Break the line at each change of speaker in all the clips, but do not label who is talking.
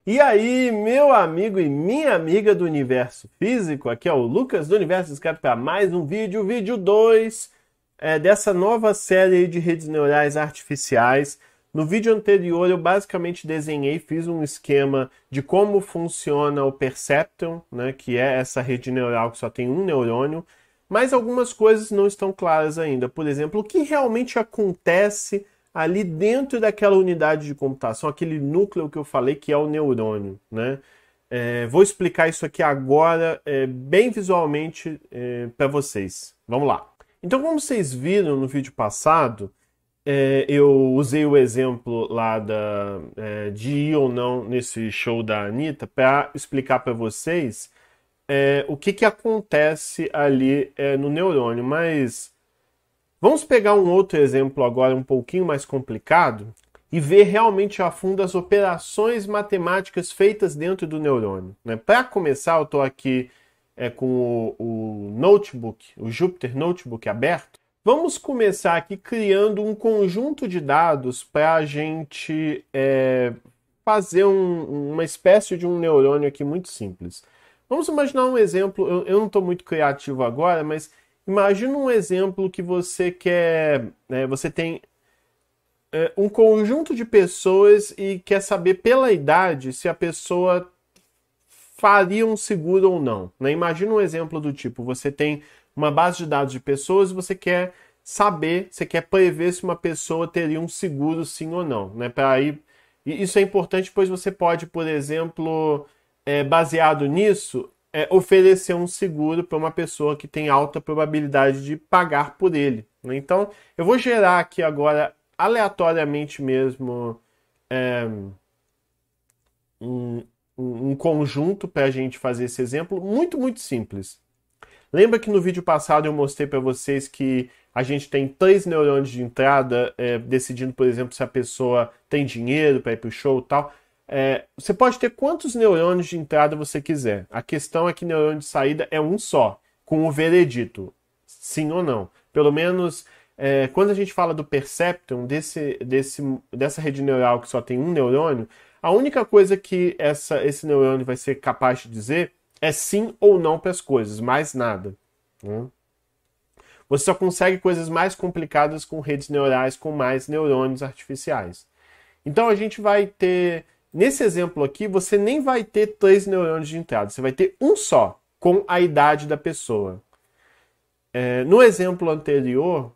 E aí, meu amigo e minha amiga do universo físico, aqui é o Lucas do Universo Escape para mais um vídeo, vídeo 2 dessa nova série de redes neurais artificiais. No vídeo anterior eu basicamente desenhei, fiz um esquema de como funciona o Perceptron, né, que é essa rede neural que só tem um neurônio, mas algumas coisas não estão claras ainda. Por exemplo, o que realmente acontece ali dentro daquela unidade de computação, aquele núcleo que eu falei que é o neurônio, né? Vou explicar isso aqui agora, bem visualmente, para vocês. Vamos lá. Então, como vocês viram no vídeo passado, eu usei o exemplo lá de ir ou não nesse show da Anitta para explicar para vocês o que acontece ali no neurônio, mas vamos pegar um outro exemplo agora um pouquinho mais complicado e ver realmente a fundo as operações matemáticas feitas dentro do neurônio, né? Para começar, eu estou aqui com o notebook, o Jupyter Notebook aberto. Vamos começar aqui criando um conjunto de dados para a gente fazer uma espécie de um neurônio aqui muito simples. Vamos imaginar um exemplo, eu não estou muito criativo agora, mas imagina um exemplo que você quer, né, você tem um conjunto de pessoas e quer saber pela idade se a pessoa faria um seguro ou não. Né? Imagina um exemplo do tipo, você tem uma base de dados de pessoas e você quer saber, você quer prever se uma pessoa teria um seguro sim ou não. Né? Isso é importante, pois você pode, por exemplo, baseado nisso, oferecer um seguro para uma pessoa que tem alta probabilidade de pagar por ele. Né? Então, eu vou gerar aqui agora, aleatoriamente mesmo, é, um, um conjunto para a gente fazer esse exemplo, muito, muito simples. Lembra que no vídeo passado eu mostrei para vocês que a gente tem 3 neurônios de entrada, decidindo, por exemplo, se a pessoa tem dinheiro para ir para o show e tal. Você pode ter quantos neurônios de entrada você quiser. A questão é que neurônio de saída é um só, com o veredito, sim ou não. Pelo menos quando a gente fala do perceptron, dessa rede neural que só tem um neurônio, a única coisa que esse neurônio vai ser capaz de dizer é sim ou não para as coisas, mais nada. Né? Você só consegue coisas mais complicadas com redes neurais com mais neurônios artificiais. Então a gente vai ter, nesse exemplo aqui, você nem vai ter 3 neurônios de entrada, você vai ter um só, com a idade da pessoa. No exemplo anterior,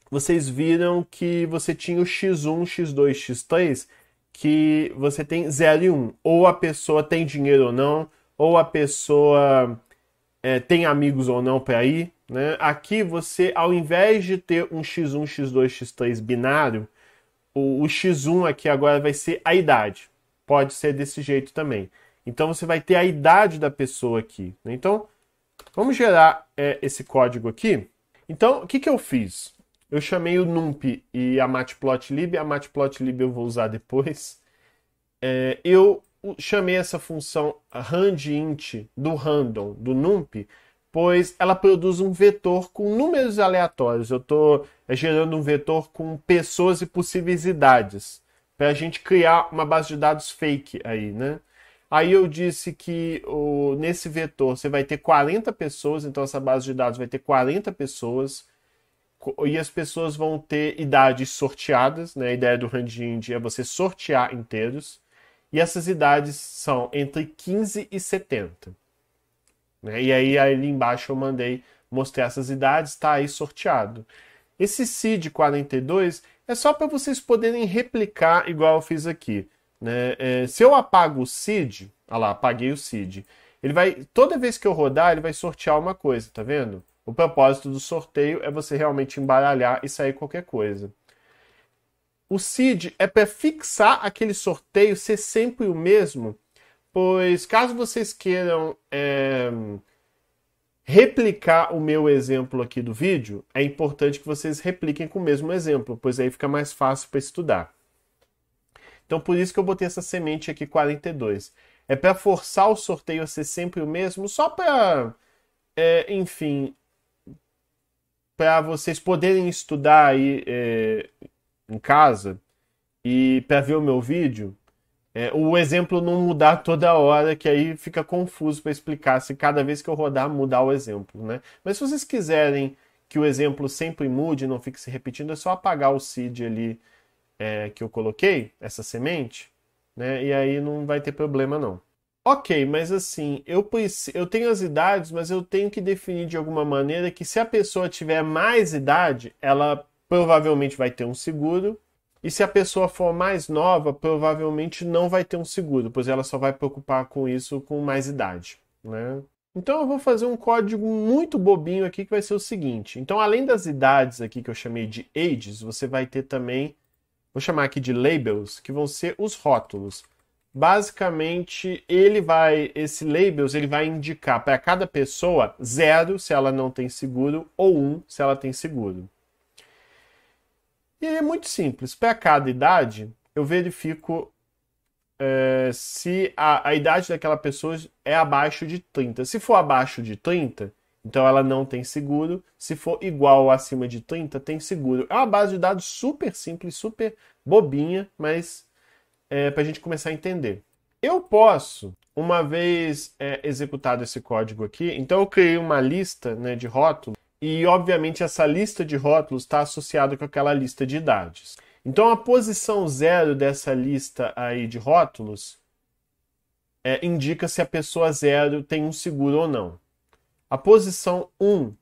vocês viram que você tinha o x1, x2, x3, que você tem 0 e 1. Ou a pessoa tem dinheiro ou não, ou a pessoa tem amigos ou não para ir. Né? Aqui você, ao invés de ter um x1, x2, x3 binário, o x1 aqui agora vai ser a idade. Pode ser desse jeito também. Então você vai ter a idade da pessoa aqui. Né? Então, vamos gerar esse código aqui. Então, o que eu fiz? Eu chamei o NumPy e a Matplotlib. A Matplotlib eu vou usar depois. Eu chamei essa função randint do random, do NumPy, pois ela produz um vetor com números aleatórios. Eu estou gerando um vetor com pessoas e possíveis idades, para a gente criar uma base de dados fake aí, né? Aí eu disse que nesse vetor você vai ter 40 pessoas, então essa base de dados vai ter 40 pessoas, e as pessoas vão ter idades sorteadas, né? A ideia do randint é você sortear inteiros, e essas idades são entre 15 e 70. Né? E aí ali embaixo eu mandei mostrar essas idades, está aí sorteado. Esse seed 42 é só para vocês poderem replicar igual eu fiz aqui. Né? Se eu apago o seed, olha lá, apaguei o seed, ele vai, toda vez que eu rodar, ele vai sortear uma coisa, tá vendo? O propósito do sorteio é você realmente embaralhar e sair qualquer coisa. O seed é para fixar aquele sorteio ser sempre o mesmo, pois caso vocês queiram replicar o meu exemplo aqui do vídeo, é importante que vocês repliquem com o mesmo exemplo, pois aí fica mais fácil para estudar. Então por isso que eu botei essa semente aqui 42. É para forçar o sorteio a ser sempre o mesmo, só para, enfim, para vocês poderem estudar aí em casa e para ver o meu vídeo, O exemplo não mudar toda hora, que aí fica confuso para explicar se cada vez que eu rodar mudar o exemplo, né? Mas se vocês quiserem que o exemplo sempre mude, não fique se repetindo, é só apagar o seed ali que eu coloquei, essa semente, né? E aí não vai ter problema não. Ok, mas assim, eu tenho as idades, mas eu tenho que definir de alguma maneira que se a pessoa tiver mais idade, ela provavelmente vai ter um seguro, e se a pessoa for mais nova, provavelmente não vai ter um seguro, pois ela só vai preocupar com isso com mais idade, né? Então eu vou fazer um código muito bobinho aqui que vai ser o seguinte. Então, além das idades aqui que eu chamei de ages, você vai ter também, vou chamar aqui de labels, que vão ser os rótulos. Basicamente, esse labels, ele vai indicar para cada pessoa 0 se ela não tem seguro ou 1 se ela tem seguro. E é muito simples. Para cada idade, eu verifico se a idade daquela pessoa é abaixo de 30. Se for abaixo de 30, então ela não tem seguro. Se for igual ou acima de 30, tem seguro. É uma base de dados super simples, super bobinha, mas para a gente começar a entender. Eu posso, uma vez executado esse código aqui, então eu criei uma lista, né, de rótulos, e obviamente essa lista de rótulos está associada com aquela lista de idades. Então a posição 0 dessa lista aí de rótulos indica se a pessoa 0 tem um seguro ou não. A posição 1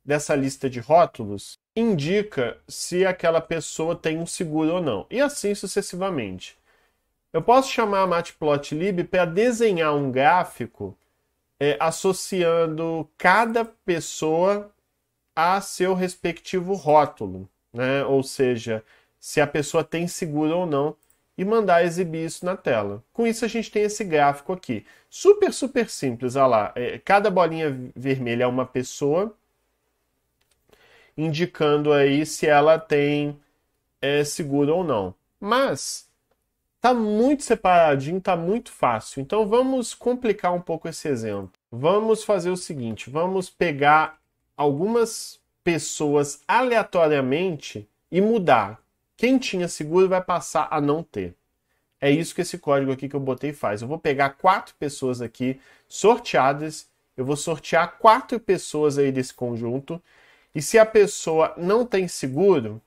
dessa lista de rótulos indica se aquela pessoa tem um seguro ou não. E assim sucessivamente. Eu posso chamar a Matplotlib para desenhar um gráfico associando cada pessoa a seu respectivo rótulo, né? Ou seja, se a pessoa tem seguro ou não, e mandar exibir isso na tela. Com isso a gente tem esse gráfico aqui. Super, super simples, olha lá. Cada bolinha vermelha é uma pessoa, indicando aí se ela tem seguro ou não. Mas tá muito separadinho, tá muito fácil. Então vamos complicar um pouco esse exemplo. Vamos fazer o seguinte, vamos pegar algumas pessoas aleatoriamente e mudar. Quem tinha seguro vai passar a não ter. É isso que esse código aqui que eu botei faz. Eu vou pegar 4 pessoas aqui sorteadas, eu vou sortear 4 pessoas aí desse conjunto, e se a pessoa não tem seguro,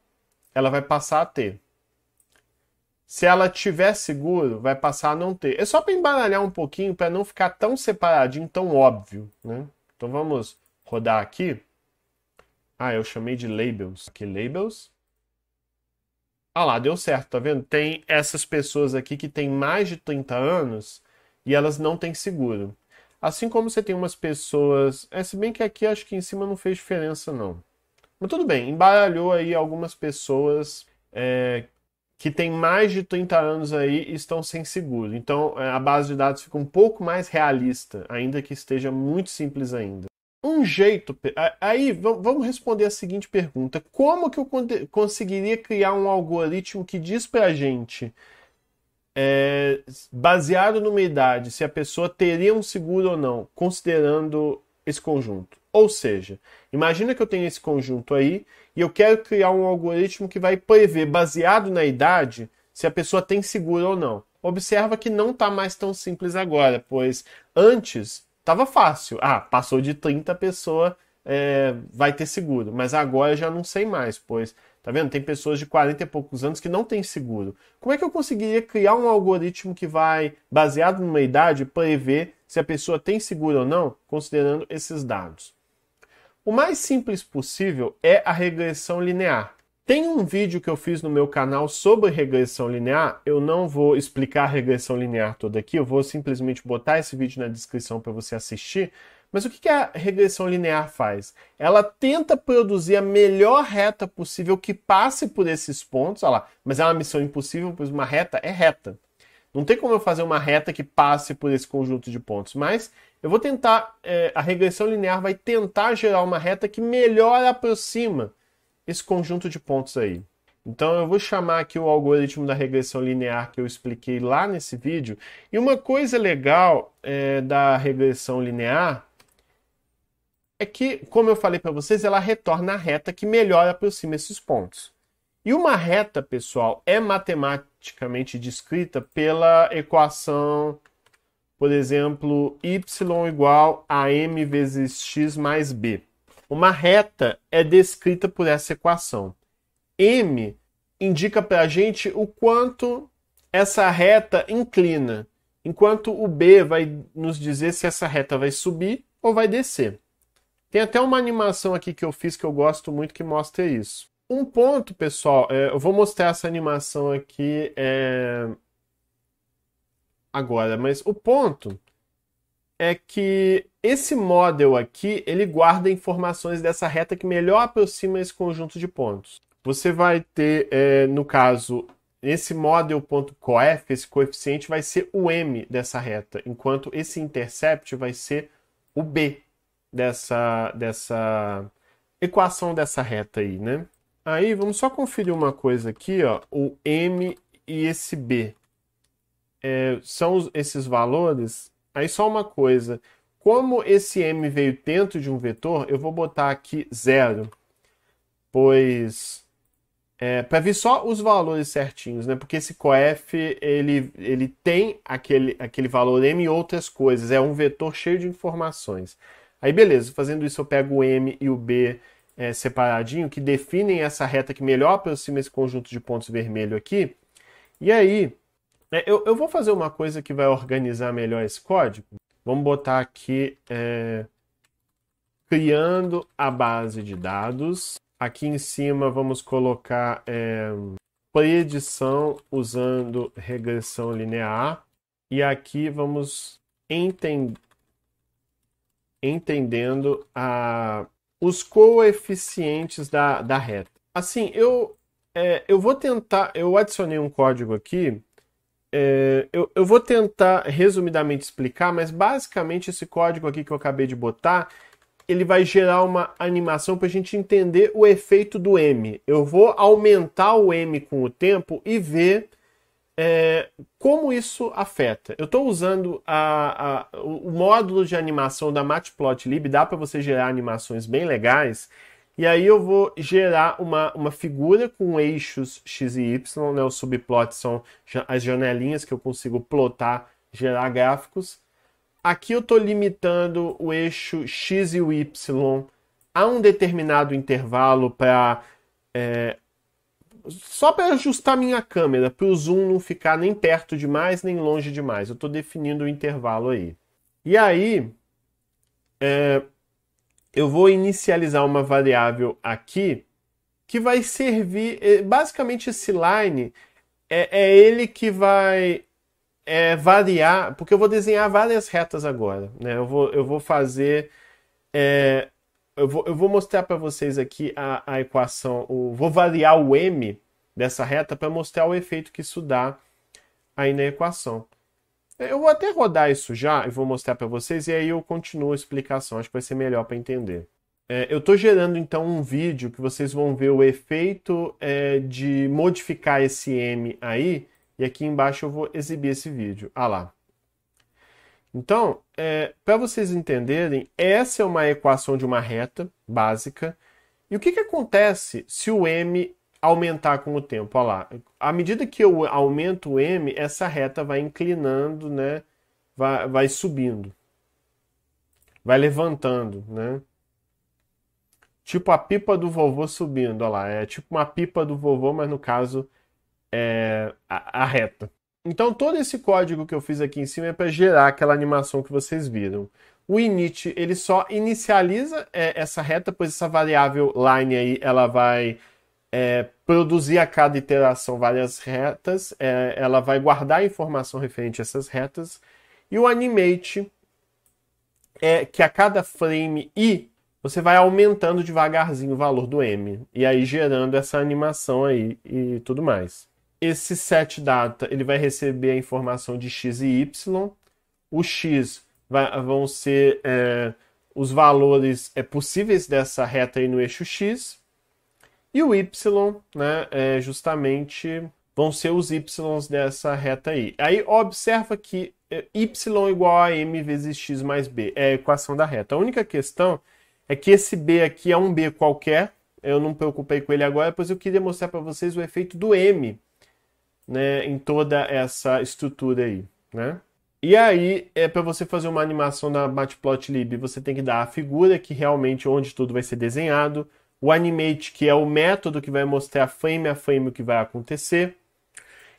ela vai passar a ter. Se ela tiver seguro, vai passar a não ter. É só para embaralhar um pouquinho, para não ficar tão separadinho, tão óbvio, né? Então vamos rodar aqui. Eu chamei de labels. Aqui, labels. Lá, deu certo, tá vendo? Tem essas pessoas aqui que têm mais de 30 anos e elas não têm seguro. Assim como você tem umas pessoas... se bem que aqui acho que em cima não fez diferença, não. Mas tudo bem, embaralhou aí algumas pessoas que têm mais de 30 anos aí e estão sem seguro. Então a base de dados fica um pouco mais realista, ainda que esteja muito simples ainda. Um jeito... Aí vamos responder a seguinte pergunta. Como que eu conseguiria criar um algoritmo que diz pra gente, baseado numa idade, se a pessoa teria um seguro ou não, considerando esse conjunto? Ou seja, imagina que eu tenho esse conjunto aí e eu quero criar um algoritmo que vai prever, baseado na idade, se a pessoa tem seguro ou não. Observa que não está mais tão simples agora, pois antes estava fácil. Passou de 30, a pessoa vai ter seguro. Mas agora eu já não sei mais, pois, tá vendo? Tem pessoas de 40 e poucos anos que não têm seguro. Como é que eu conseguiria criar um algoritmo que vai, baseado numa idade, prever se a pessoa tem seguro ou não, considerando esses dados? O mais simples possível é a regressão linear. Tem um vídeo que eu fiz no meu canal sobre regressão linear. Eu não vou explicar a regressão linear toda aqui, eu vou simplesmente botar esse vídeo na descrição para você assistir. Mas o que a regressão linear faz? Ela tenta produzir a melhor reta possível que passe por esses pontos. Olha lá, mas é uma missão impossível, pois uma reta é reta. Não tem como eu fazer uma reta que passe por esse conjunto de pontos, mas eu vou tentar, a regressão linear vai tentar gerar uma reta que melhor aproxima esse conjunto de pontos aí. Então eu vou chamar aqui o algoritmo da regressão linear que eu expliquei lá nesse vídeo. E uma coisa legal da regressão linear é que, como eu falei para vocês, ela retorna a reta que melhor aproxima esses pontos. E uma reta, pessoal, é matematicamente descrita pela equação, por exemplo, y igual a m vezes x mais b. Uma reta é descrita por essa equação. M indica para a gente o quanto essa reta inclina, enquanto o B vai nos dizer se essa reta vai subir ou vai descer. Tem até uma animação aqui que eu fiz que eu gosto muito que mostra isso. Um ponto, pessoal, eu vou mostrar essa animação aqui agora, mas o ponto é que esse model aqui, ele guarda informações dessa reta que melhor aproxima esse conjunto de pontos. Você vai ter, no caso, esse model.coef, esse coeficiente vai ser o m dessa reta, enquanto esse intercept vai ser o b dessa equação dessa reta aí, né? Aí, vamos só conferir uma coisa aqui, ó, o m e esse b. São esses valores. Aí só uma coisa, como esse m veio dentro de um vetor, eu vou botar aqui 0, pois para vir só os valores certinhos, né? Porque esse coef ele tem aquele valor m e outras coisas, é um vetor cheio de informações. Aí beleza, fazendo isso eu pego o m e o b separadinho, que definem essa reta que melhor aproxima esse conjunto de pontos vermelho aqui, e aí eu vou fazer uma coisa que vai organizar melhor esse código. Vamos botar aqui criando a base de dados. Aqui em cima vamos colocar predição usando regressão linear. E aqui vamos entendendo os coeficientes da reta. Assim, eu vou tentar... Eu adicionei um código aqui. Eu vou tentar resumidamente explicar, mas basicamente esse código aqui que eu acabei de botar, ele vai gerar uma animação para a gente entender o efeito do M. Eu vou aumentar o M com o tempo e ver como isso afeta. Eu estou usando o módulo de animação da Matplotlib, dá para você gerar animações bem legais. E aí eu vou gerar uma figura com eixos x e y, né? Os subplots são as janelinhas que eu consigo plotar, gerar gráficos. Aqui eu estou limitando o eixo x e o y a um determinado intervalo só para ajustar minha câmera, para o zoom não ficar nem perto demais, nem longe demais. Eu estou definindo o intervalo aí. E aí... eu vou inicializar uma variável aqui que vai servir... Basicamente, esse line é ele que vai variar... Porque eu vou desenhar várias retas agora, né? Eu vou fazer... eu vou mostrar para vocês aqui a equação... Vou variar o m dessa reta para mostrar o efeito que isso dá aí na equação. Eu vou até rodar isso já e vou mostrar para vocês e aí eu continuo a explicação, acho que vai ser melhor para entender. Eu estou gerando então um vídeo que vocês vão ver o efeito de modificar esse M aí e aqui embaixo eu vou exibir esse vídeo. Ah lá. Então, para vocês entenderem, essa é uma equação de uma reta básica e o que acontece se o M aumentar com o tempo? Olha lá, à medida que eu aumento o M, essa reta vai inclinando, né? Vai subindo, vai levantando, né? Tipo a pipa do vovô subindo, olha lá, é tipo uma pipa do vovô, mas no caso é a reta. Então todo esse código que eu fiz aqui em cima é para gerar aquela animação que vocês viram. O init, ele só inicializa essa reta, pois essa variável line aí, ela vai produzir a cada iteração várias retas, ela vai guardar a informação referente a essas retas, e o animate que a cada frame i, você vai aumentando devagarzinho o valor do m, e aí gerando essa animação aí e tudo mais. Esse setData, ele vai receber a informação de x e y, o x vão ser os valores possíveis dessa reta aí no eixo x, e o y, né, justamente vão ser os y dessa reta aí. Aí observa que y igual a m vezes x mais b é a equação da reta. A única questão é que esse b aqui é um b qualquer, eu não me preocupei com ele agora, pois eu queria mostrar para vocês o efeito do M, né, em toda essa estrutura aí, né? E aí, para você fazer uma animação na Matplotlib, você tem que dar a figura, que realmente onde tudo vai ser desenhado, o animate, que é o método que vai mostrar frame a frame o que vai acontecer,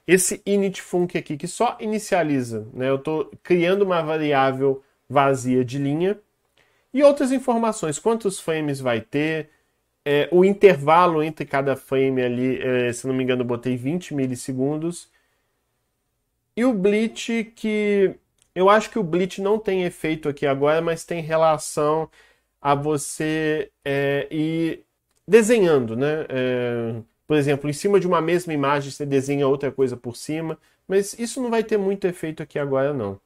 esse initFunc aqui, que só inicializa, né? Eu estou criando uma variável vazia de linha, e outras informações, quantos frames vai ter, o intervalo entre cada frame ali, se não me engano, eu botei 20 milissegundos. E o Bleach, que eu acho que o Bleach não tem efeito aqui agora, mas tem relação a você ir desenhando, né? Por exemplo, em cima de uma mesma imagem você desenha outra coisa por cima, mas isso não vai ter muito efeito aqui agora não.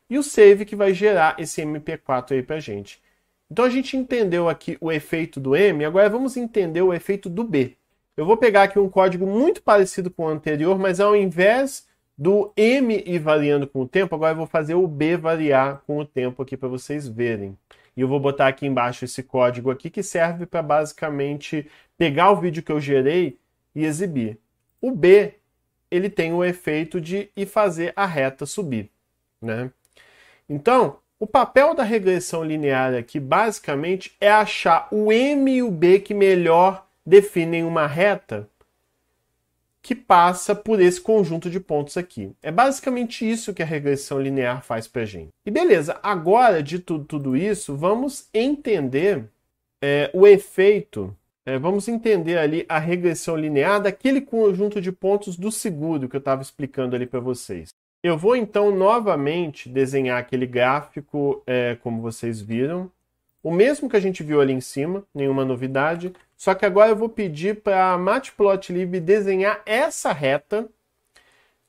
E o save que vai gerar esse MP4 aí pra gente. Então a gente entendeu aqui o efeito do M, agora vamos entender o efeito do B. Eu vou pegar aqui um código muito parecido com o anterior, mas ao invés do M ir variando com o tempo, agora eu vou fazer o B variar com o tempo aqui para vocês verem. E eu vou botar aqui embaixo esse código aqui que serve para basicamente pegar o vídeo que eu gerei e exibir. O B, ele tem o efeito de ir fazer a reta subir, né? Então, o papel da regressão linear aqui, basicamente, é achar o M e o B que melhor definem uma reta que passa por esse conjunto de pontos aqui. É basicamente isso que a regressão linear faz pra gente. E beleza, agora, de tudo isso, vamos entender o efeito, vamos entender ali a regressão linear daquele conjunto de pontos do seguro que eu estava explicando ali para vocês. Eu vou então novamente desenhar aquele gráfico como vocês viram. O mesmo que a gente viu ali em cima, nenhuma novidade. Só que agora eu vou pedir para a Matplotlib desenhar essa reta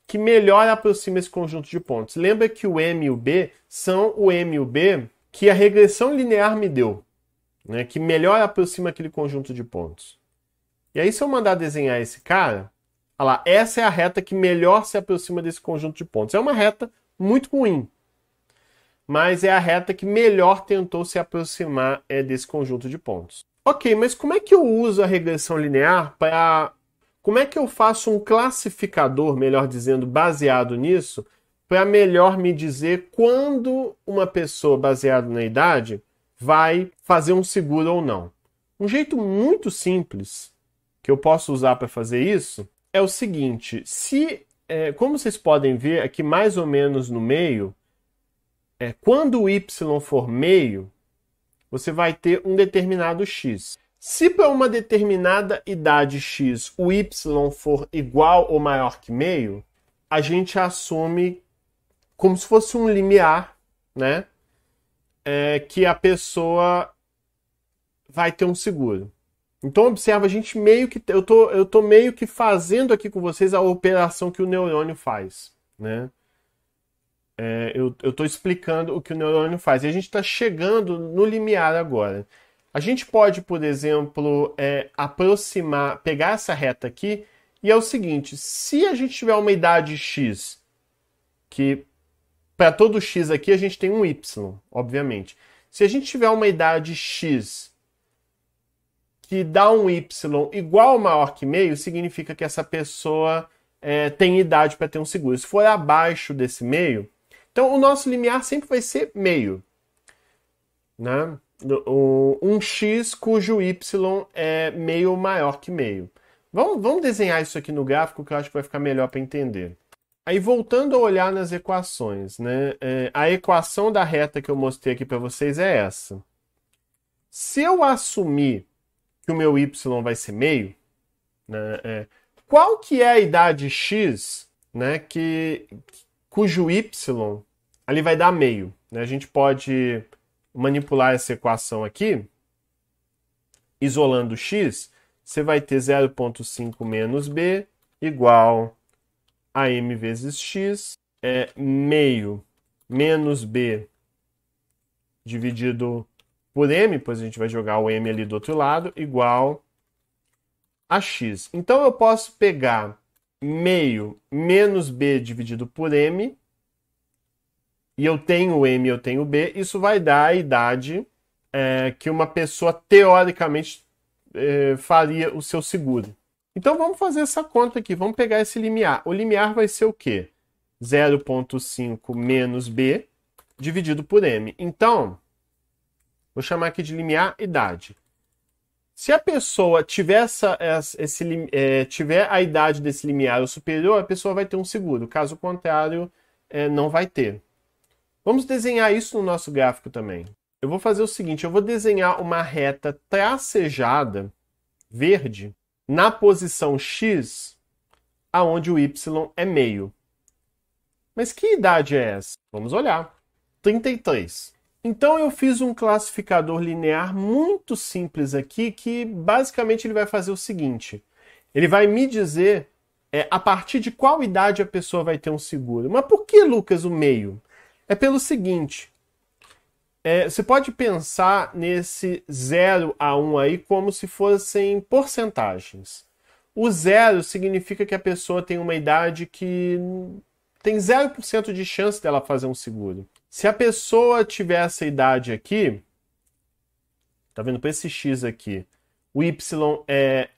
que melhor aproxima esse conjunto de pontos. Lembra que o M e o B são o M e o B que a regressão linear me deu, né? Que melhor aproxima aquele conjunto de pontos. E aí se eu mandar desenhar esse cara, olha lá, essa é a reta que melhor se aproxima desse conjunto de pontos. É uma reta muito ruim, mas é a reta que melhor tentou se aproximar desse conjunto de pontos. Ok, mas como é que eu uso a regressão linear para... Como é que eu faço um classificador, melhor dizendo, baseado nisso, para melhor me dizer quando uma pessoa baseada na idade vai fazer um seguro ou não? Um jeito muito simples que eu posso usar para fazer isso é o seguinte, como vocês podem ver aqui mais ou menos no meio, quando o y for meio, você vai ter um determinado x. Se para uma determinada idade x o y for igual ou maior que meio, a gente assume como se fosse um limiar, né? Que a pessoa vai ter um seguro. Então observa, a gente meio que eu tô meio que fazendo aqui com vocês a operação que o neurônio faz, né? Eu estou explicando o que o neurônio faz. E a gente está chegando no limiar agora. A gente pode, por exemplo, aproximar, pegar essa reta aqui, e é o seguinte, se a gente tiver uma idade x, que para todo x aqui a gente tem um y, obviamente. Se a gente tiver uma idade x que dá um y igual ou maior que meio, significa que essa pessoa tem idade para ter um seguro. Se for abaixo desse meio, então o nosso limiar sempre vai ser meio, né? Um x cujo y é meio maior que meio. Vamos desenhar isso aqui no gráfico que eu acho que vai ficar melhor para entender. Aí voltando a olhar nas equações, né? A equação da reta que eu mostrei aqui para vocês é essa. Se eu assumir que o meu y vai ser meio, né? Qual que é a idade x, né? Cujo y ali vai dar meio, né? A gente pode manipular essa equação aqui, isolando x, você vai ter 0,5 menos b igual a m vezes x, meio menos b dividido por m, pois a gente vai jogar o m ali do outro lado, igual a x. Então eu posso pegar meio menos b dividido por m, e eu tenho m, eu tenho b, isso vai dar a idade que uma pessoa teoricamente faria o seu seguro. Então vamos fazer essa conta aqui, vamos pegar esse limiar. O limiar vai ser o quê? 0,5 menos B dividido por M. Então, vou chamar aqui de limiar idade. Se a pessoa tiver, tiver a idade desse limiar ou superior, a pessoa vai ter um seguro. Caso contrário, não vai ter. Vamos desenhar isso no nosso gráfico também. Eu vou fazer o seguinte, eu vou desenhar uma reta tracejada, verde, na posição X, aonde o Y é meio. Mas que idade é essa? Vamos olhar. 33. Então eu fiz um classificador linear muito simples aqui, que basicamente ele vai fazer o seguinte. Ele vai me dizer a partir de qual idade a pessoa vai ter um seguro. Mas por que, Lucas, o meio? É pelo seguinte. Você pode pensar nesse 0 a 1 aí como se fossem porcentagens. O 0 significa que a pessoa tem uma idade que tem 0% de chance dela fazer um seguro. Se a pessoa tiver essa idade aqui, tá vendo para esse X aqui, o Y é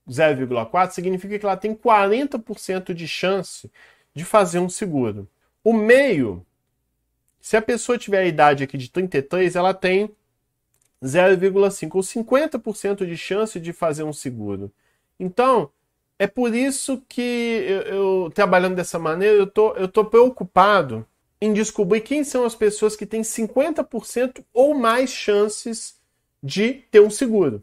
0,4, significa que ela tem 40% de chance de fazer um seguro. O meio, se a pessoa tiver a idade aqui de 33, ela tem 0,5 ou 50% de chance de fazer um seguro. Então, é por isso que eu trabalhando dessa maneira, eu tô preocupado em descobrir quem são as pessoas que têm 50% ou mais chances de ter um seguro.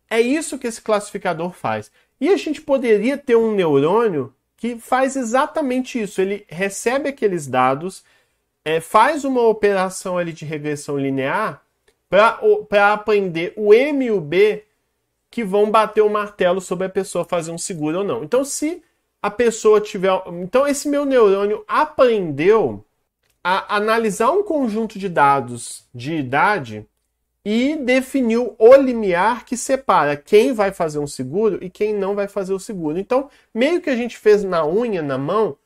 É isso que esse classificador faz. E a gente poderia ter um neurônio que faz exatamente isso. Ele recebe aqueles dados, faz uma operação ali de regressão linear para aprender o M e o B que vão bater o martelo sobre a pessoa fazer um seguro ou não. Então, se a pessoa tiver... Então, esse meu neurônio aprendeu a analisar um conjunto de dados de idade e definiu o limiar que separa quem vai fazer um seguro e quem não vai fazer o seguro. Então, meio que a gente fez na unha, na mão,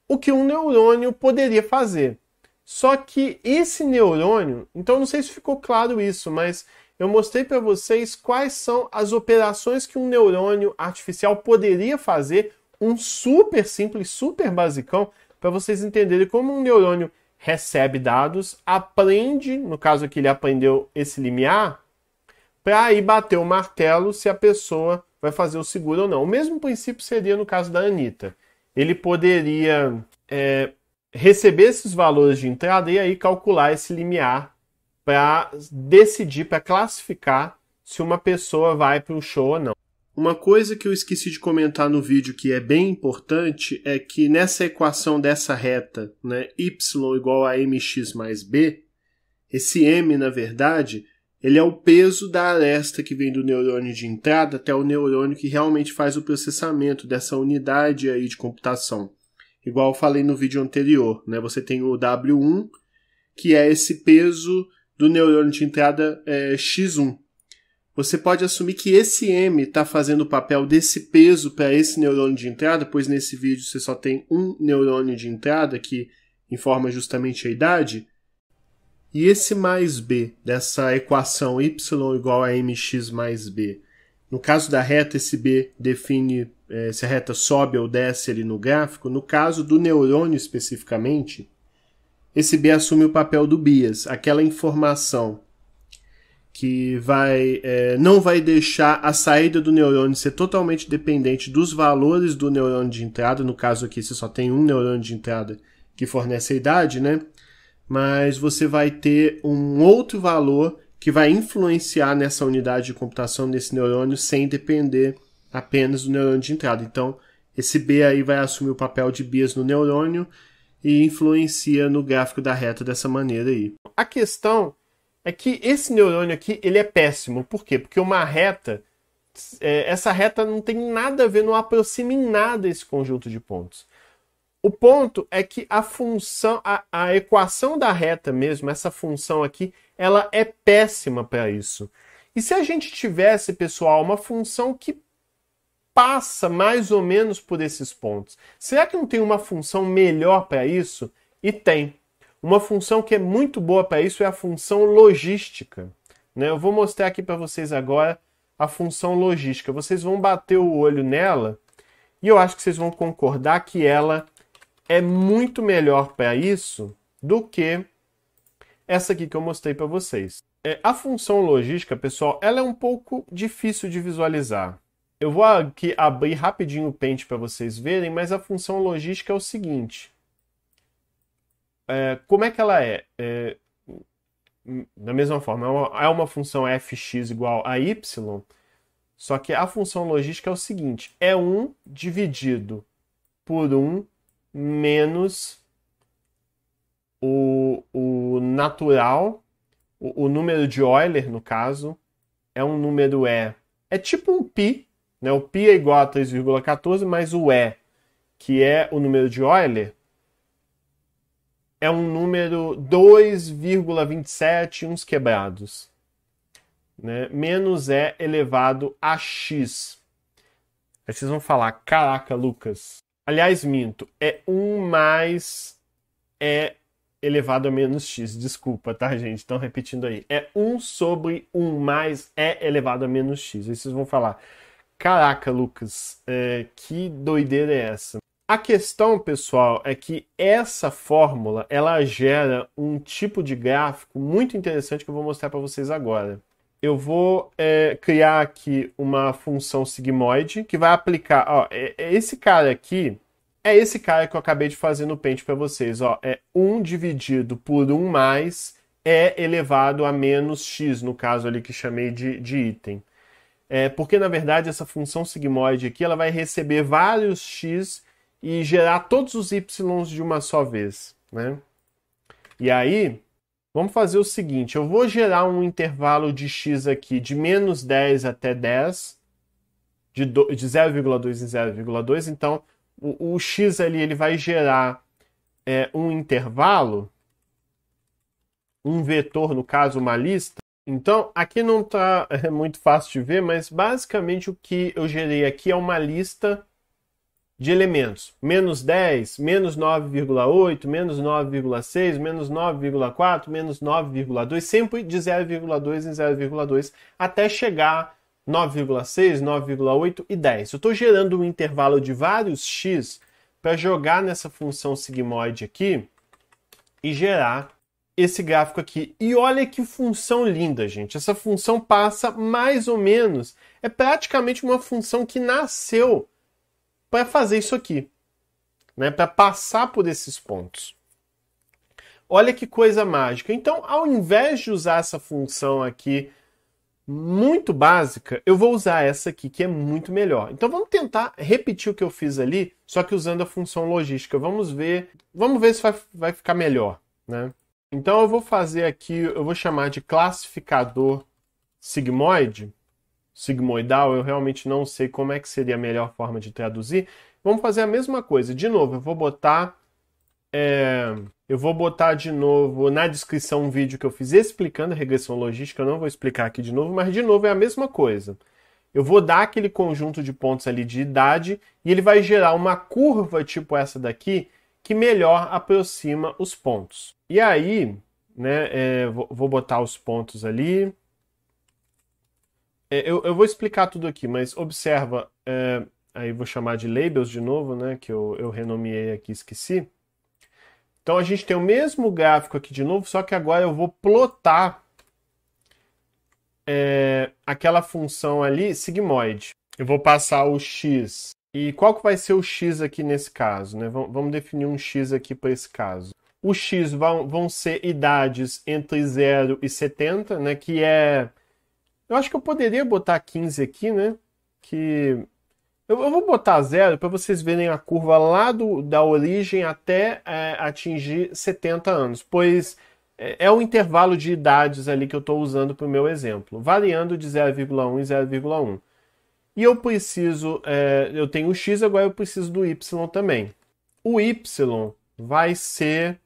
o que um neurônio poderia fazer. Só que esse neurônio... Então, não sei se ficou claro isso, mas eu mostrei para vocês quais são as operações que um neurônio artificial poderia fazer, um super simples, super basicão, para vocês entenderem como um neurônio recebe dados, aprende, no caso aqui ele aprendeu esse limiar, para aí bater o martelo se a pessoa vai fazer o seguro ou não. O mesmo princípio seria no caso da Anitta. Ele poderia receber esses valores de entrada e aí calcular esse limiar para decidir, para classificar se uma pessoa vai para o show ou não. Uma coisa que eu esqueci de comentar no vídeo que é bem importante é que nessa equação dessa reta, né, y igual a mx mais b, esse m, na verdade, ele é o peso da aresta que vem do neurônio de entrada até o neurônio que realmente faz o processamento dessa unidade aí de computação. Igual eu falei no vídeo anterior, né, você tem o W1, que é esse peso do neurônio de entrada x1. Você pode assumir que esse M está fazendo o papel desse peso para esse neurônio de entrada, pois nesse vídeo você só tem um neurônio de entrada que informa justamente a idade. E esse mais B, dessa equação y igual a mx mais b, no caso da reta, esse B define se a reta sobe ou desce ali no gráfico. No caso do neurônio especificamente, esse B assume o papel do bias, aquela informação que não vai deixar a saída do neurônio ser totalmente dependente dos valores do neurônio de entrada. No caso aqui, você só tem um neurônio de entrada que fornece a idade, né? Mas você vai ter um outro valor que vai influenciar nessa unidade de computação desse neurônio sem depender apenas do neurônio de entrada. Então, esse B aí vai assumir o papel de bias no neurônio e influencia no gráfico da reta dessa maneira aí. A questão é que esse neurônio aqui, ele é péssimo. Por quê? Porque uma reta, essa reta não tem nada a ver, não aproxima em nada esse conjunto de pontos. O ponto é que a função, a equação da reta mesmo, essa função aqui, ela é péssima para isso. E se a gente tivesse, pessoal, uma função que passa mais ou menos por esses pontos, será que não tem uma função melhor para isso? E tem. Uma função que é muito boa para isso é a função logística, né? Eu vou mostrar aqui para vocês agora a função logística. Vocês vão bater o olho nela e eu acho que vocês vão concordar que ela é muito melhor para isso do que essa aqui que eu mostrei para vocês. A função logística, pessoal, ela é um pouco difícil de visualizar. Eu vou aqui abrir rapidinho o Paint para vocês verem, mas a função logística é o seguinte. Como é que ela é? Da mesma forma, é uma função fx igual a y, só que a função logística é o seguinte, é 1 dividido por 1 menos o natural, o número de Euler, no caso, é um número é tipo um π, né? O π é igual a 3,14, mas o que é o número de Euler, é um número 2,27 uns quebrados. Né? Menos elevado a x. Aí vocês vão falar, caraca, Lucas. Aliás, minto, é 1 mais elevado a menos x. Desculpa, tá, gente? Estão repetindo aí. É 1 sobre 1 mais elevado a menos x. Aí vocês vão falar, caraca, Lucas, que doideira é essa? A questão, pessoal, é que essa fórmula, ela gera um tipo de gráfico muito interessante que eu vou mostrar para vocês agora. Eu vou criar aqui uma função sigmoide que vai aplicar... Ó, esse cara aqui é esse cara que eu acabei de fazer no Paint para vocês. Ó, é 1 dividido por 1 mais elevado a menos x, no caso ali que chamei de item. Porque, na verdade, essa função sigmoide aqui ela vai receber vários x e gerar todos os y de uma só vez. Né? E aí... Vamos fazer o seguinte, eu vou gerar um intervalo de x aqui de menos 10 até 10, de 0,2 em 0,2, então o x ali ele vai gerar um intervalo, um vetor, no caso uma lista. Então aqui não está muito fácil de ver, mas basicamente o que eu gerei aqui é uma lista de elementos, menos 10, menos 9,8, menos 9,6, menos 9,4, menos 9,2, sempre de 0,2 em 0,2, até chegar 9,6, 9,8 e 10. Eu estou gerando um intervalo de vários x para jogar nessa função sigmoide aqui e gerar esse gráfico aqui. E olha que função linda, gente. Essa função passa mais ou menos, é praticamente uma função que nasceu para fazer isso aqui, né? Para passar por esses pontos. Olha que coisa mágica. Então, ao invés de usar essa função aqui muito básica, eu vou usar essa aqui, que é muito melhor. Então, vamos tentar repetir o que eu fiz ali, só que usando a função logística. Vamos ver se vai ficar melhor, né? Então, eu vou fazer aqui, eu vou chamar de classificador sigmoide, sigmoidal, eu realmente não sei como é que seria a melhor forma de traduzir. Vamos fazer a mesma coisa. De novo, eu vou botar de novo na descrição um vídeo que eu fiz explicando a regressão logística. Eu não vou explicar aqui de novo, mas de novo é a mesma coisa. Eu vou dar aquele conjunto de pontos ali de idade e ele vai gerar uma curva tipo essa daqui que melhor aproxima os pontos. E aí, né, vou botar os pontos ali. Eu vou explicar tudo aqui, mas observa, aí vou chamar de labels de novo, né, que eu renomeei aqui, esqueci. Então a gente tem o mesmo gráfico aqui de novo, só que agora eu vou plotar aquela função ali, sigmoide. Eu vou passar o x. E qual que vai ser o x aqui nesse caso? Né? Vamos definir um x aqui para esse caso. O x vão ser idades entre 0 e 70, né, que é... Eu acho que eu poderia botar 15 aqui, né? Eu vou botar 0 para vocês verem a curva lá da origem até atingir 70 anos, pois é o intervalo de idades ali que eu estou usando para o meu exemplo, variando de 0,1 em 0,1. E eu preciso, eu tenho o x, agora eu preciso do y também. O y vai ser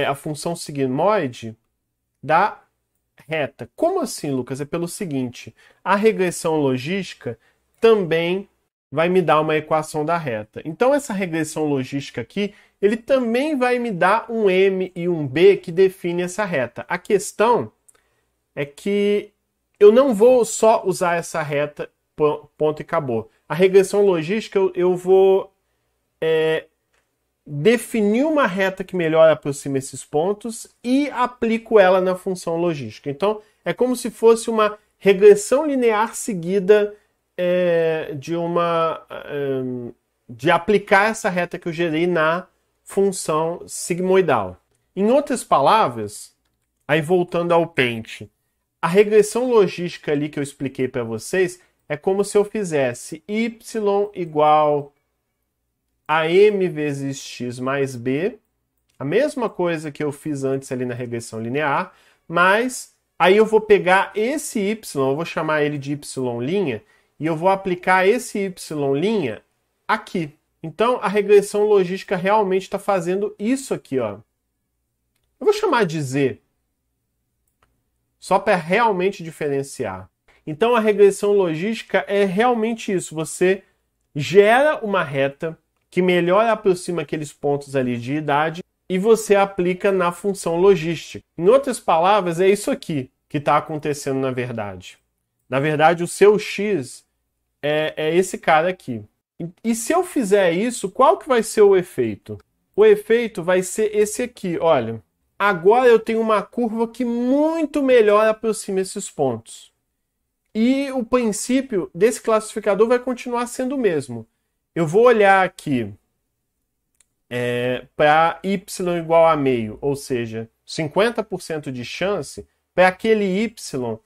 a função sigmoide da reta. Como assim, Lucas? É pelo seguinte, a regressão logística também vai me dar uma equação da reta. Então essa regressão logística aqui, ele também vai me dar um m e um b que define essa reta. A questão é que eu não vou só usar essa reta, ponto e acabou. A regressão logística, eu vou definir uma reta que melhor aproxima esses pontos e aplico ela na função logística. Então, é como se fosse uma regressão linear seguida de aplicar essa reta que eu gerei na função sigmoidal. Em outras palavras, aí voltando ao pente, a regressão logística ali que eu expliquei para vocês é como se eu fizesse y igual a m vezes x mais b, a mesma coisa que eu fiz antes ali na regressão linear, mas aí eu vou pegar esse y, eu vou chamar ele de y', e eu vou aplicar esse y' aqui. Então a regressão logística realmente está fazendo isso aqui, ó. Eu vou chamar de z, só para realmente diferenciar. Então a regressão logística é realmente isso, você gera uma reta que melhor aproxima aqueles pontos ali de idade e você aplica na função logística. Em outras palavras, é isso aqui que está acontecendo na verdade. Na verdade, o seu x é esse cara aqui. E se eu fizer isso, qual que vai ser o efeito? O efeito vai ser esse aqui, olha. Agora eu tenho uma curva que muito melhor aproxima esses pontos. E o princípio desse classificador vai continuar sendo o mesmo. Eu vou olhar aqui para y igual a meio, ou seja, 50% de chance, para aquele y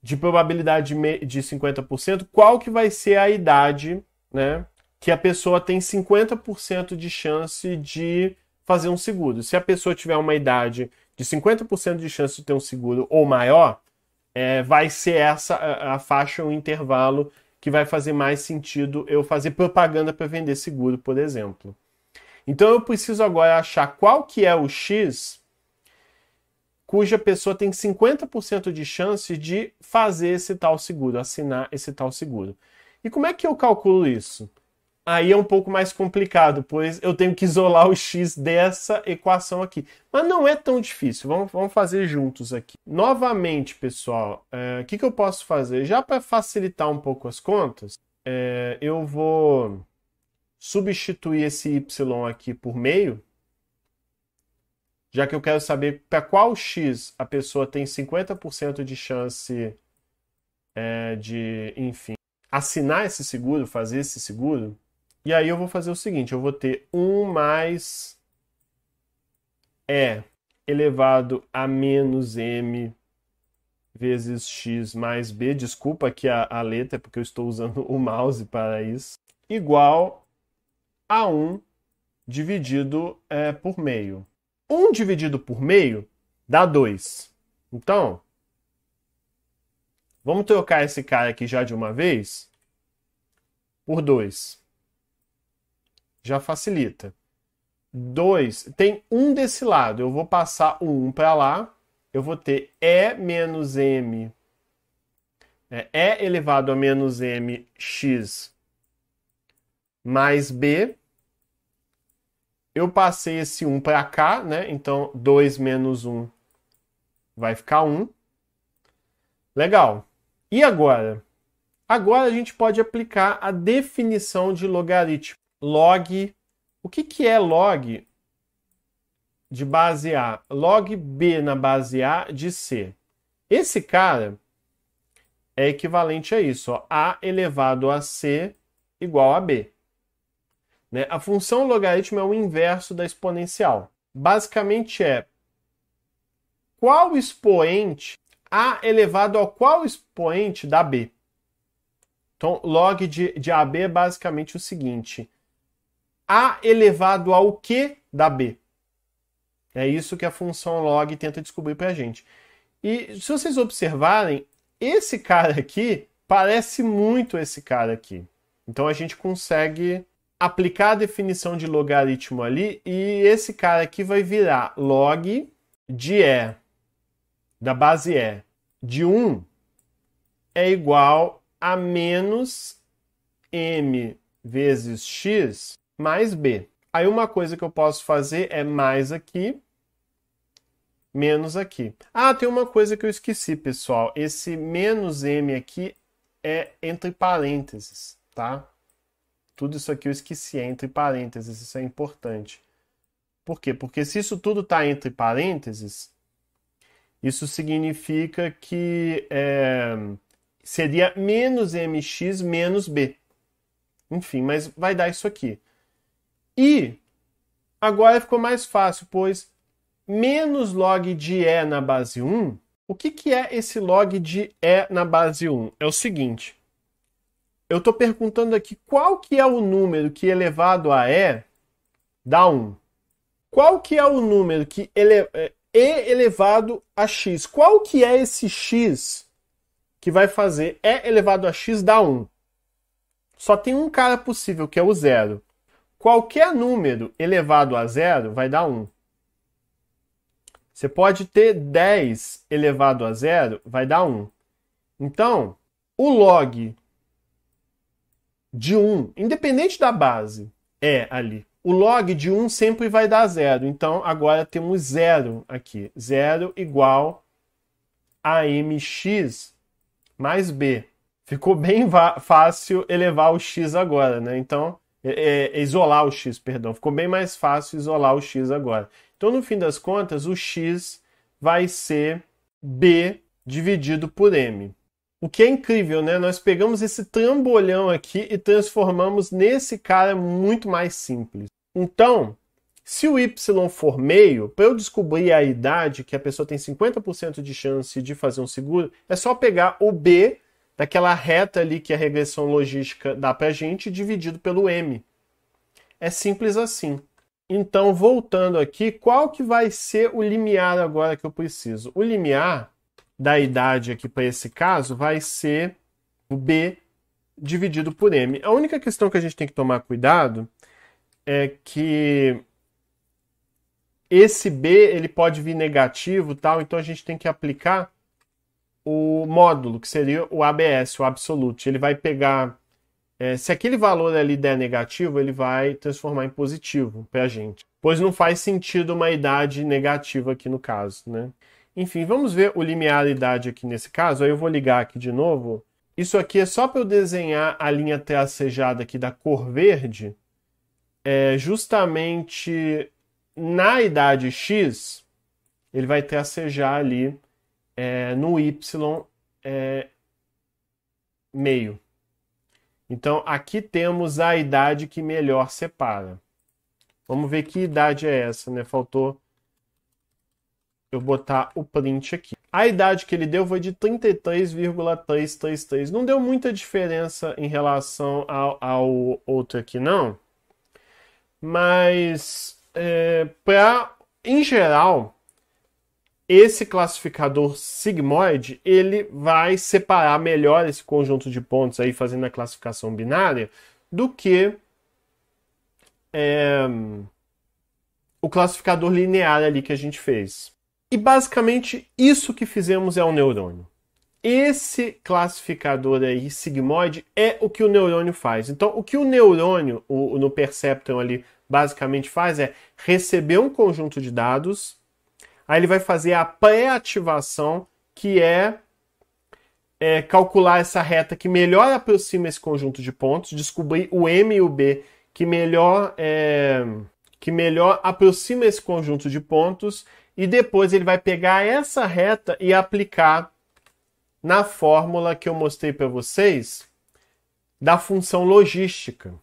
de probabilidade de 50%, qual que vai ser a idade, né, que a pessoa tem 50% de chance de fazer um seguro. Se a pessoa tiver uma idade de 50% de chance de ter um seguro ou maior, vai ser essa a faixa, o intervalo que vai fazer mais sentido eu fazer propaganda para vender seguro, por exemplo. Então eu preciso agora achar qual que é o X cuja pessoa tem 50% de chance de fazer esse tal seguro, assinar esse tal seguro. E como é que eu calculo isso? Aí é um pouco mais complicado, pois eu tenho que isolar o x dessa equação aqui. Mas não é tão difícil, vamos fazer juntos aqui. Novamente, pessoal, o que eu posso fazer? Já para facilitar um pouco as contas, eu vou substituir esse y aqui por meio, já que eu quero saber para qual x a pessoa tem 50% de chance de, enfim, assinar esse seguro, fazer esse seguro. E aí eu vou fazer o seguinte, eu vou ter 1 mais e elevado a menos m vezes x mais b, desculpa aqui a letra, porque eu estou usando o mouse para isso, igual a 1 dividido por meio. 1 dividido por meio dá 2. Então, vamos trocar esse cara aqui já de uma vez por 2. Já facilita. 2, tem 1 desse lado. Eu vou passar o 1 para lá. Eu vou ter e menos m. E elevado a menos m x mais b. Eu passei esse 1 para cá, né? Então, 2 menos 1 vai ficar 1. Legal. E agora? Agora a gente pode aplicar a definição de logaritmo. Log, o que é log de base A? Log B na base A de C. Esse cara é equivalente a isso, ó, A elevado a C igual a B. Né? A função logaritmo é o inverso da exponencial. Basicamente é qual expoente A elevado ao qual expoente da B. Então, log de AB é basicamente o seguinte. A elevado ao que da B. É isso que a função log tenta descobrir para a gente. E se vocês observarem, esse cara aqui parece muito esse cara aqui. Então a gente consegue aplicar a definição de logaritmo ali e esse cara aqui vai virar log de E, da base E, de 1 é igual a menos m vezes x mais b. Aí uma coisa que eu posso fazer é mais aqui, menos aqui. Ah, tem uma coisa que eu esqueci, pessoal. Esse menos m aqui é entre parênteses, tá? Tudo isso aqui eu esqueci, é entre parênteses, isso é importante. Por quê? Porque se isso tudo está entre parênteses, isso significa que seria menos mx menos b. Enfim, mas vai dar isso aqui. E agora ficou mais fácil, pois menos log de e na base 1, o que é esse log de e na base 1? É o seguinte, eu estou perguntando aqui qual que é o número que elevado a e dá 1. Qual que é o número que e elevado a x? Qual que é esse x que vai fazer e elevado a x dar 1? Só tem um cara possível, que é o 0. Qualquer número elevado a 0 vai dar 1. Você pode ter 10 elevado a 0, vai dar 1. Então, o log de 1, independente da base, é ali. O log de 1 sempre vai dar 0. Então, agora temos 0 aqui. 0 igual a mx mais b. Ficou bem fácil elevar o x agora, né? Então, isolar o x, perdão. Ficou bem mais fácil isolar o x agora. Então, no fim das contas, o x vai ser b dividido por m. O que é incrível, né? Nós pegamos esse trambolhão aqui e transformamos nesse cara muito mais simples. Então, se o y for meio, para eu descobrir a idade, que a pessoa tem 50% de chance de fazer um seguro, é só pegar o b daquela reta ali que a regressão logística dá pra gente, dividido pelo m. É simples assim. Então, voltando aqui, qual que vai ser o limiar agora que eu preciso? O limiar da idade aqui para esse caso vai ser o b dividido por m. A única questão que a gente tem que tomar cuidado é que esse b ele pode vir negativo, tal, então a gente tem que aplicar o módulo, que seria o ABS, o absolute. Ele vai pegar, se aquele valor ali der negativo, ele vai transformar em positivo para a gente. Pois não faz sentido uma idade negativa aqui no caso, né? Enfim, vamos ver o limiar idade aqui nesse caso. Aí eu vou ligar aqui de novo. Isso aqui é só para eu desenhar a linha tracejada aqui da cor verde. Justamente na idade x, ele vai tracejar ali no y meio. Então, aqui temos a idade que melhor separa. Vamos ver que idade é essa, né? Faltou eu botar o print aqui. A idade que ele deu foi de 33,333. Não deu muita diferença em relação ao outro aqui, não. Mas, em geral, esse classificador sigmoide, ele vai separar melhor esse conjunto de pontos aí, fazendo a classificação binária, do que o classificador linear ali que a gente fez. E basicamente isso que fizemos é o neurônio. Esse classificador aí, sigmoide, é o que o neurônio faz. Então, o que o neurônio, no perceptron ali, basicamente faz é receber um conjunto de dados, aí ele vai fazer a pré-ativação, que é calcular essa reta que melhor aproxima esse conjunto de pontos, descobrir o m e o b que melhor aproxima esse conjunto de pontos, e depois ele vai pegar essa reta e aplicar na fórmula que eu mostrei para vocês da função logística.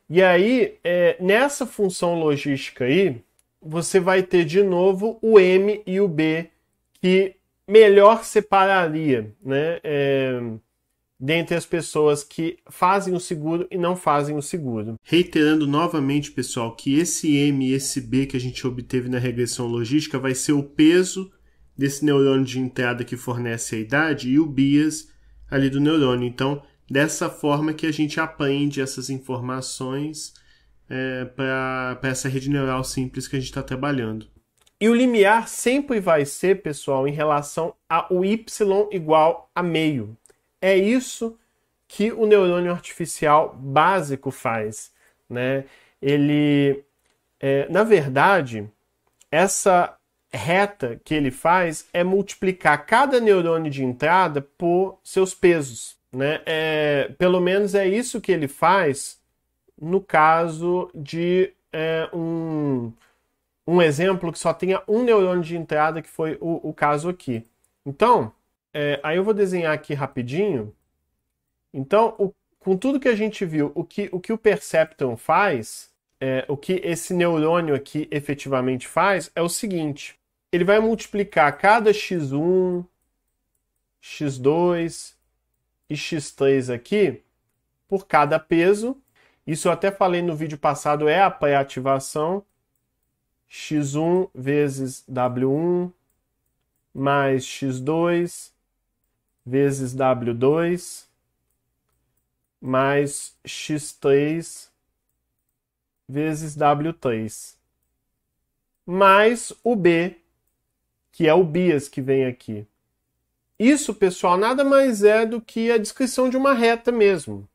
E aí, nessa função logística aí, você vai ter de novo o m e o b que melhor separaria, né, dentre as pessoas que fazem o seguro e não fazem o seguro. Reiterando novamente, pessoal, que esse M e esse B que a gente obteve na regressão logística vai ser o peso desse neurônio de entrada que fornece a idade e o bias ali do neurônio. Então, dessa forma que a gente aprende essas informações para essa rede neural simples que a gente está trabalhando. E o limiar sempre vai ser, pessoal, em relação ao y igual a meio. É isso que o neurônio artificial básico faz, né? Ele, na verdade, essa reta que ele faz é multiplicar cada neurônio de entrada por seus pesos, né? Pelo menos é isso que ele faz no caso de um exemplo que só tenha um neurônio de entrada, que foi o caso aqui. Então, aí eu vou desenhar aqui rapidinho. Então, com tudo que a gente viu, o que o Perceptron faz, o que esse neurônio aqui efetivamente faz, é o seguinte. Ele vai multiplicar cada x1, x2 e x3 aqui por cada peso. Isso eu até falei no vídeo passado, é a pré-ativação. x1 vezes W1 mais x2 vezes W2 mais x3 vezes W3 mais o B, que é o bias que vem aqui. Isso, pessoal, nada mais é do que a descrição de uma reta mesmo.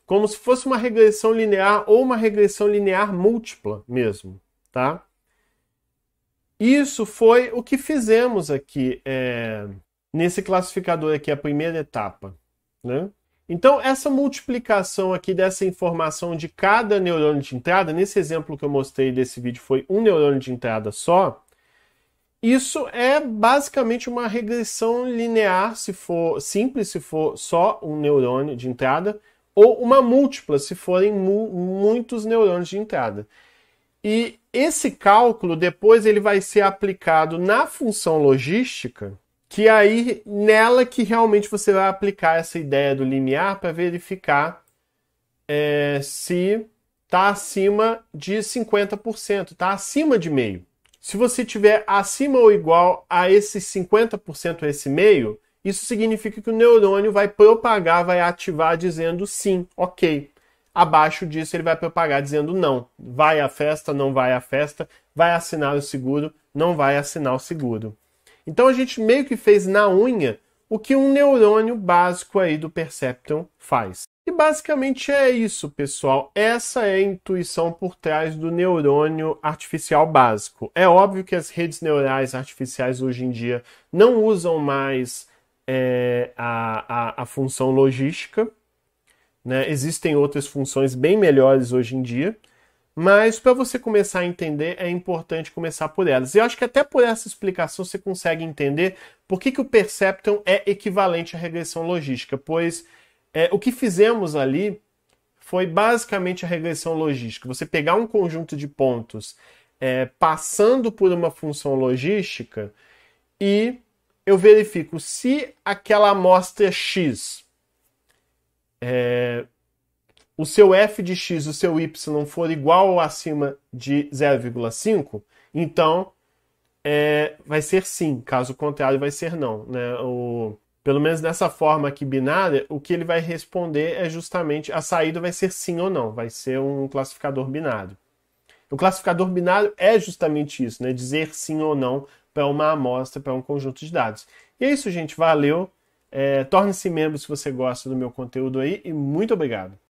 Como se fosse uma regressão linear ou uma regressão linear múltipla mesmo, tá? Isso foi o que fizemos aqui nesse classificador aqui, a primeira etapa, né? Então, essa multiplicação aqui dessa informação de cada neurônio de entrada, nesse exemplo que eu mostrei desse vídeo foi um neurônio de entrada só, isso é basicamente uma regressão linear, se for simples, se for só um neurônio de entrada, ou uma múltipla, se forem muitos neurônios de entrada. E esse cálculo, depois, ele vai ser aplicado na função logística, que aí, nela que realmente você vai aplicar essa ideia do limiar para verificar se está acima de 50%, está acima de meio. Se você tiver acima ou igual a esses 50%, a esse meio, isso significa que o neurônio vai propagar, vai ativar dizendo sim, ok. Abaixo disso ele vai propagar dizendo não. Vai à festa, não vai à festa, vai assinar o seguro, não vai assinar o seguro. Então a gente meio que fez na unha o que um neurônio básico aí do Perceptron faz. E basicamente é isso, pessoal. Essa é a intuição por trás do neurônio artificial básico. É óbvio que as redes neurais artificiais hoje em dia não usam mais a função logística, né? Existem outras funções bem melhores hoje em dia, mas para você começar a entender é importante começar por elas. E eu acho que até por essa explicação você consegue entender por que o Perceptron é equivalente à regressão logística, pois o que fizemos ali foi basicamente a regressão logística. Você pegar um conjunto de pontos passando por uma função logística e eu verifico se aquela amostra X, o seu f de x, o seu y for igual ou acima de 0,5, então vai ser sim, caso contrário vai ser não, né? Pelo menos dessa forma aqui binária, o que ele vai responder é justamente, a saída vai ser sim ou não, vai ser um classificador binário. O classificador binário é justamente isso, né? Dizer sim ou não para uma amostra, para um conjunto de dados. E é isso, gente, valeu. Torne-se membro se você gosta do meu conteúdo aí e muito obrigado.